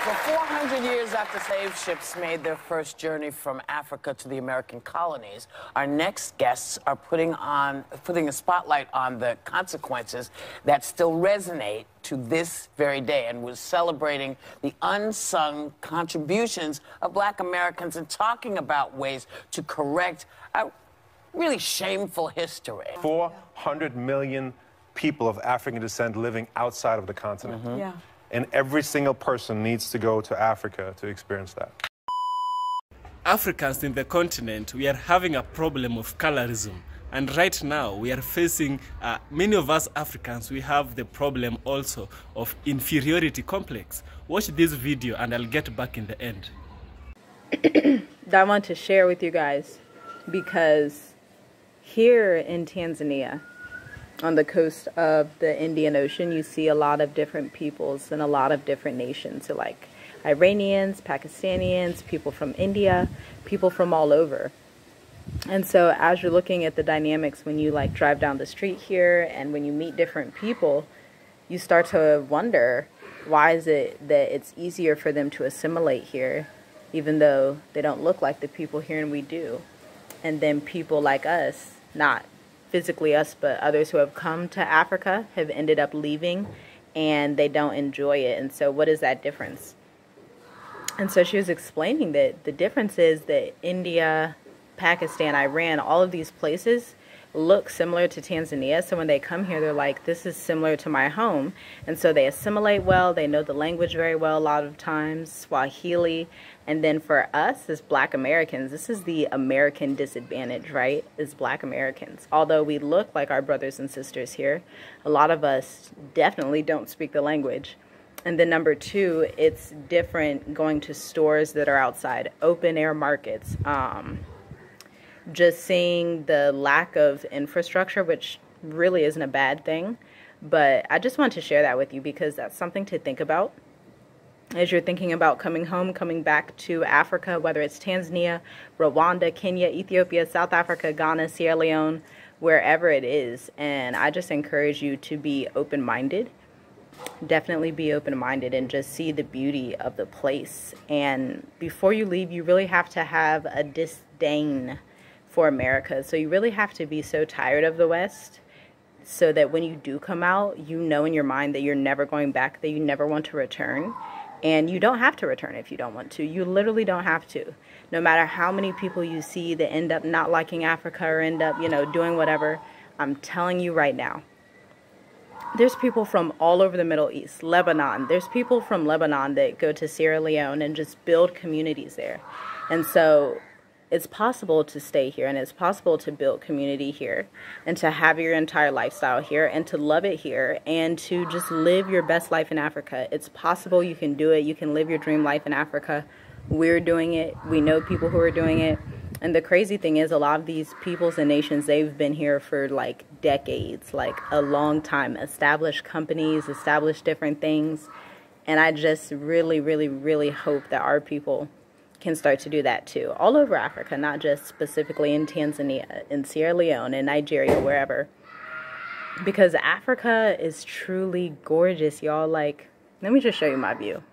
For 400 years after slave ships made their first journey from Africa to the American colonies, our next guests are putting a spotlight on the consequences that still resonate to this very day, and was celebrating the unsung contributions of Black Americans and talking about ways to correct a really shameful history. 400 million people of African descent living outside of the continent. Mm-hmm. Yeah. And every single person needs to go to Africa to experience that. Africans in the continent, we are having a problem of colorism. And right now, we are facing, many of us Africans, we have the problem also of inferiority complex. Watch this video and I'll get back in the end. That I want to share with you guys, because here in Tanzania, on the coast of the Indian Ocean, you see a lot of different peoples and a lot of different nations. So like Iranians, Pakistanians, people from India, people from all over. And so as you're looking at the dynamics when you like drive down the street here and when you meet different people, you start to wonder, why is it that it's easier for them to assimilate here, even though they don't look like the people here and we do? And then people like us, not physically us, but others who have come to Africa have ended up leaving and they don't enjoy it. And so what is that difference? And so she was explaining that the difference is that India, Pakistan, Iran, all of these places look similar to Tanzania. So when they come here, they're like, this is similar to my home. And so they assimilate well. They know the language very well a lot of times, Swahili. And then for us as Black Americans, this is the American disadvantage, right? As Black Americans. Although we look like our brothers and sisters here, a lot of us definitely don't speak the language. And then number two, it's different going to stores that are outside, open air markets. Just seeing the lack of infrastructure, which really isn't a bad thing. But I just want to share that with you because that's something to think about as you're thinking about coming home, coming back to Africa, whether it's Tanzania, Rwanda, Kenya, Ethiopia, South Africa, Ghana, Sierra Leone, wherever it is. And I just encourage you to be open-minded. Definitely be open-minded and just see the beauty of the place. And before you leave, you really have to have a disdain for America. So you really have to be so tired of the West so that when you do come out, you know in your mind that you're never going back, that you never want to return. And you don't have to return if you don't want to. You literally don't have to. No matter how many people you see that end up not liking Africa or end up, doing whatever, I'm telling you right now, there's people from all over the Middle East, Lebanon. There's people from Lebanon that go to Sierra Leone and just build communities there. And so it's possible to stay here, and it's possible to build community here, and to have your entire lifestyle here, and to love it here, and to just live your best life in Africa. It's possible. You can do it. You can live your dream life in Africa. We're doing it. We know people who are doing it. And the crazy thing is, a lot of these peoples and nations, they've been here for like decades, like a long time, established companies, established different things. And I just really, really, really hope that our people can start to do that too, all over Africa, not just specifically in Tanzania, in Sierra Leone, in Nigeria, wherever. Because Africa is truly gorgeous, y'all. Like, let me just show you my view.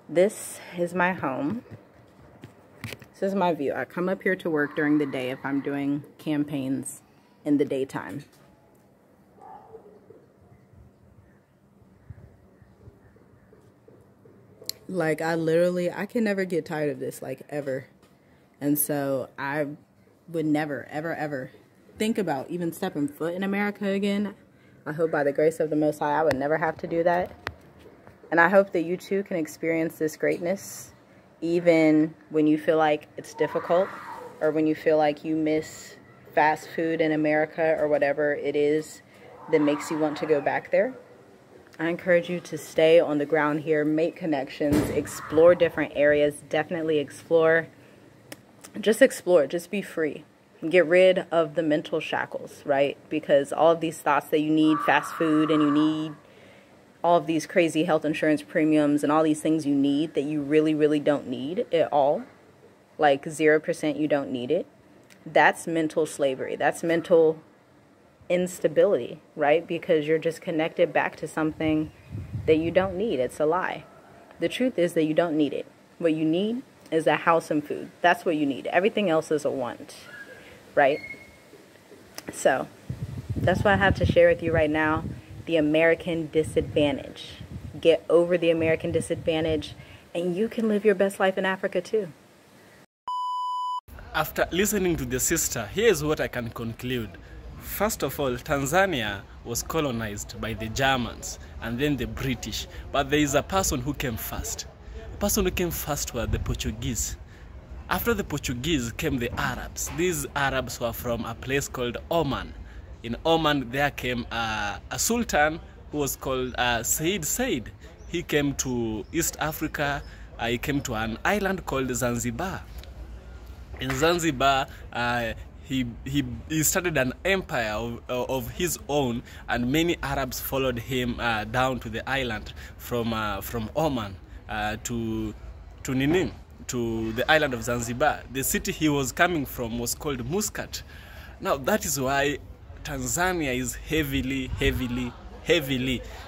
This is my home. This is my view. I come up here to work during the day if I'm doing campaigns in the daytime. Like, I can never get tired of this, like, ever. And so I would never, ever, ever think about even stepping foot in America again. I hope by the grace of the Most High, I would never have to do that. And I hope that you too can experience this greatness, even when you feel like it's difficult, or when you feel like you miss fast food in America, or whatever it is that makes you want to go back there. I encourage you to stay on the ground here, make connections, explore different areas, definitely explore. Just be free. Get rid of the mental shackles, right? Because all of these thoughts that you need fast food and you need all of these crazy health insurance premiums and all these things you need that you really, really don't need at all, like 0% you don't need it. That's mental slavery. That's mental instability, right? Because you're just connected back to something that you don't need. It's a lie. The truth is that you don't need it. What you need is a house and food. That's what you need. Everything else is a want, right? So that's what I have to share with you right now. The American disadvantage. Get over the American disadvantage, and you can live your best life in Africa too. After listening to the sister, here's what I can conclude. First of all, Tanzania was colonized by the Germans and then the British. But there is a person who came first. The person who came first were the Portuguese. After the Portuguese came the Arabs. These Arabs were from a place called Oman. In Oman, there came a sultan who was called Said. He came to East Africa. He came to an island called Zanzibar. In Zanzibar, he started an empire of his own, and many Arabs followed him down to the island from Oman to the island of Zanzibar. The city he was coming from was called Muscat. Now that is why Tanzania is heavily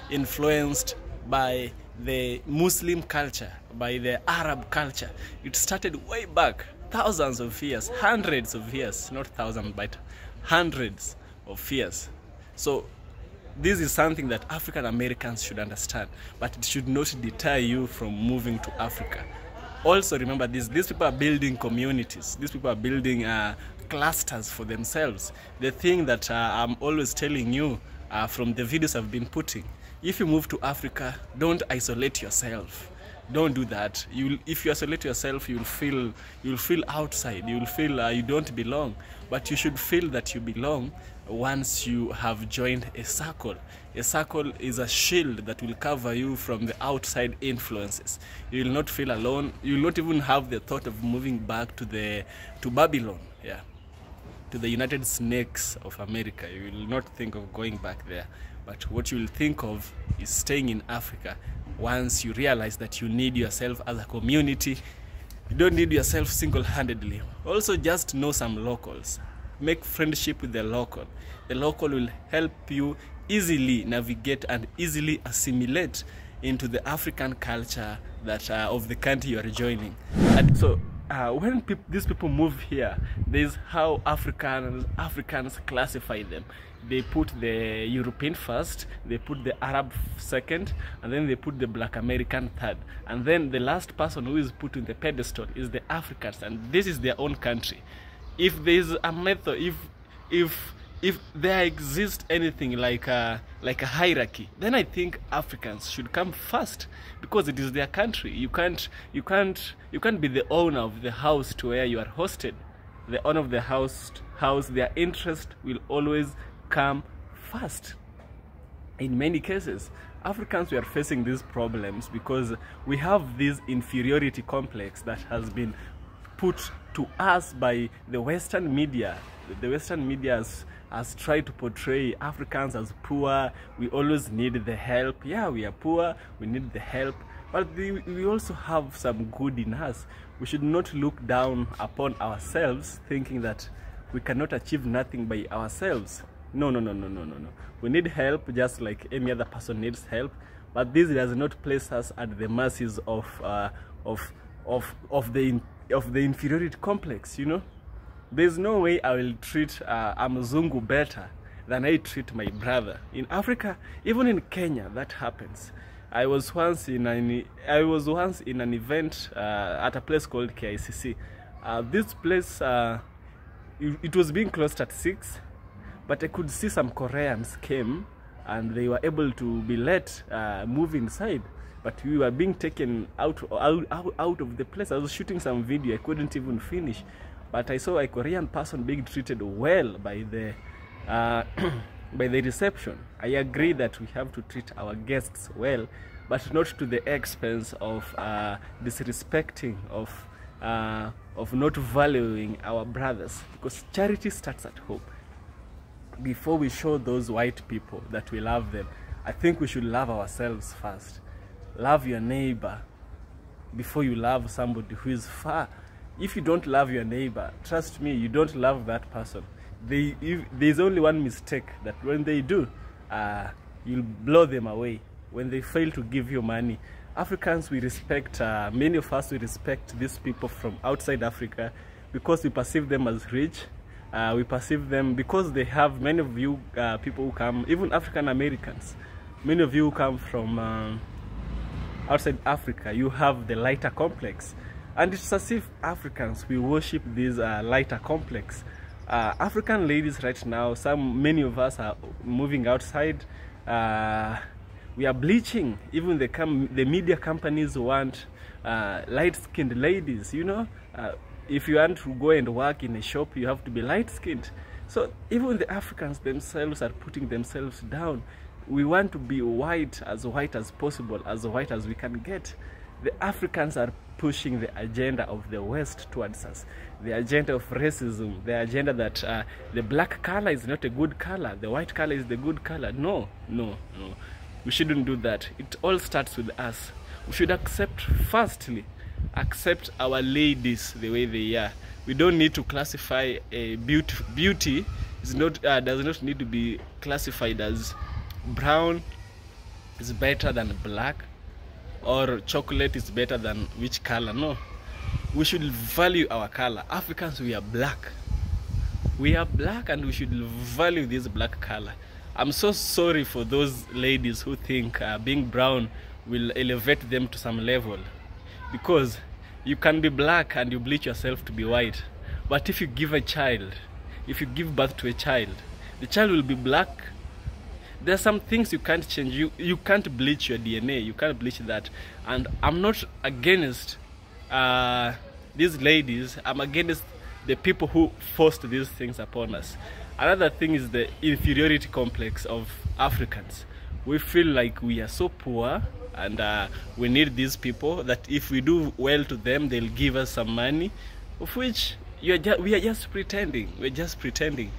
influenced by the Muslim culture, by the Arab culture. It started way back, thousands of years, hundreds of years, not thousands, but hundreds of years. So this is something that African Americans should understand, but it should not deter you from moving to Africa. Also remember this, these people are building communities, these people are building clusters for themselves. The thing that I'm always telling you from the videos I've been putting, if you move to Africa, don't isolate yourself. Don't do that. If you isolate yourself, you'll feel outside. You'll feel you don't belong. But you should feel that you belong once you have joined a circle. A circle is a shield that will cover you from the outside influences. You will not feel alone. You will not even have the thought of moving back to Babylon, yeah, to the United Snakes of America. You will not think of going back there. But what you will think of is staying in Africa. Once you realize that you need yourself as a community, you don't need yourself single-handedly. Also, just know some locals. Make friendship with the local. The local will help you easily navigate and easily assimilate into the African culture that of the country you are joining. And so when these people move here, there's how Africans classify them. They put the European first, they put the Arab second, and then they put the Black American third. And then the last person who is put in the pedestal is the Africans, and this is their own country. If there is a method, if there exists anything like a hierarchy, then I think Africans should come first, because it is their country. You can't be the owner of the house to where you are hosted. The owner of the house, their interest will always come first. In many cases, Africans, we are facing these problems because we have this inferiority complex that has been put to us by the Western media. The Western media has tried to portray Africans as poor. We always need the help. Yeah, we are poor, we need the help. But we also have some good in us. We should not look down upon ourselves thinking that we cannot achieve nothing by ourselves. No. We need help just like any other person needs help. But this does not place us at the mercies of the inferiority complex, you know. There's no way I will treat a Mzungu better than I treat my brother. In Africa, even in Kenya, that happens. I was once in an event at a place called KICC. This place, it was being closed at 6, but I could see some Koreans came and they were able to be let move inside. But we were being taken out of the place. I was shooting some video, I couldn't even finish. But I saw a Korean person being treated well by the reception. I agree that we have to treat our guests well, but not to the expense of disrespecting, of not valuing our brothers. Because charity starts at home. Before we show those white people that we love them, I think we should love ourselves first. Love your neighbor before you love somebody who is far. If you don't love your neighbor, trust me, you don't love that person. There's only one mistake, that when they do, you'll blow them away. When they fail to give you money, Africans, we respect, many of us, we respect these people from outside Africa because we perceive them as rich. We perceive them because they have, many of you people who come, even African Americans, many of you who come from outside Africa, you have the lighter complex. And it's as if Africans, we worship this lighter complex. African ladies right now, many of us are moving outside. We are bleaching. Even the media companies want light-skinned ladies, you know. If you want to go and work in a shop, you have to be light-skinned. So even the Africans themselves are putting themselves down. We want to be white as possible, as white as we can get. The Africans are pushing the agenda of the West towards us. The agenda of racism, the agenda that the black color is not a good color, the white color is the good color. No, no, no. We shouldn't do that. It all starts with us. We should firstly, accept our ladies the way they are. We don't need to classify a beauty is not does not need to be classified as brown is better than black, or chocolate is better than which color. No, we should value our color. Africans, we are black. We are black, and we should value this black color. I'm so sorry for those ladies who think being brown will elevate them to some level, because you can be black and you bleach yourself to be white. But if you give a child, if you give birth to a child, the child will be black. There are some things you can't change. You can't bleach your DNA. You can't bleach that. And I'm not against these ladies. I'm against the people who forced these things upon us. Another thing is the inferiority complex of Africans. We feel like we are so poor, and we need these people, that if we do well to them, they'll give us some money, of which we are just pretending. We're just pretending.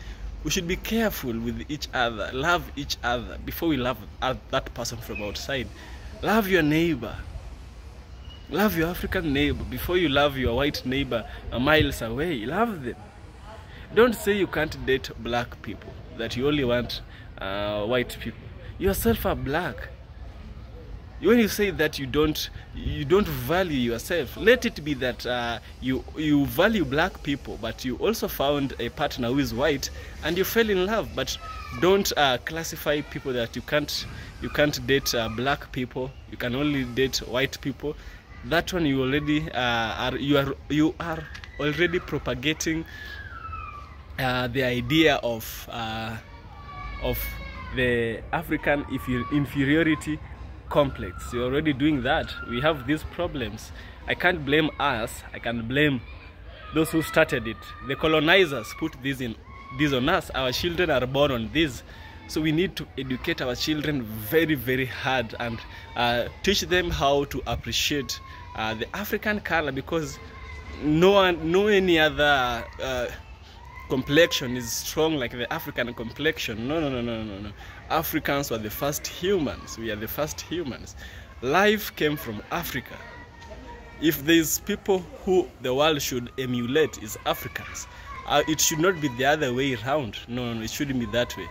We should be careful with each other, love each other before we love that person from outside. Love your neighbor. Love your African neighbor before you love your white neighbor miles away. Love them. Don't say you can't date black people, that you only want white people. You yourself are black. When you say that you don't value yourself, let it be that you value black people, but you also found a partner who is white and you fell in love. But don't classify people that you can't date black people. You can only date white people. That one you already you are already propagating the idea of the African inferiority complex. You're already doing that. We have these problems. I can't blame us. I can blame those who started it. The colonizers put this on us. Our children are born on this. So we need to educate our children very, very hard, and teach them how to appreciate the African color, because no any other complexion is strong like the African complexion. No. Africans were the first humans. We are the first humans. Life came from Africa. If there's people who the world should emulate, is Africans. It should not be the other way around. No, it shouldn't be that way.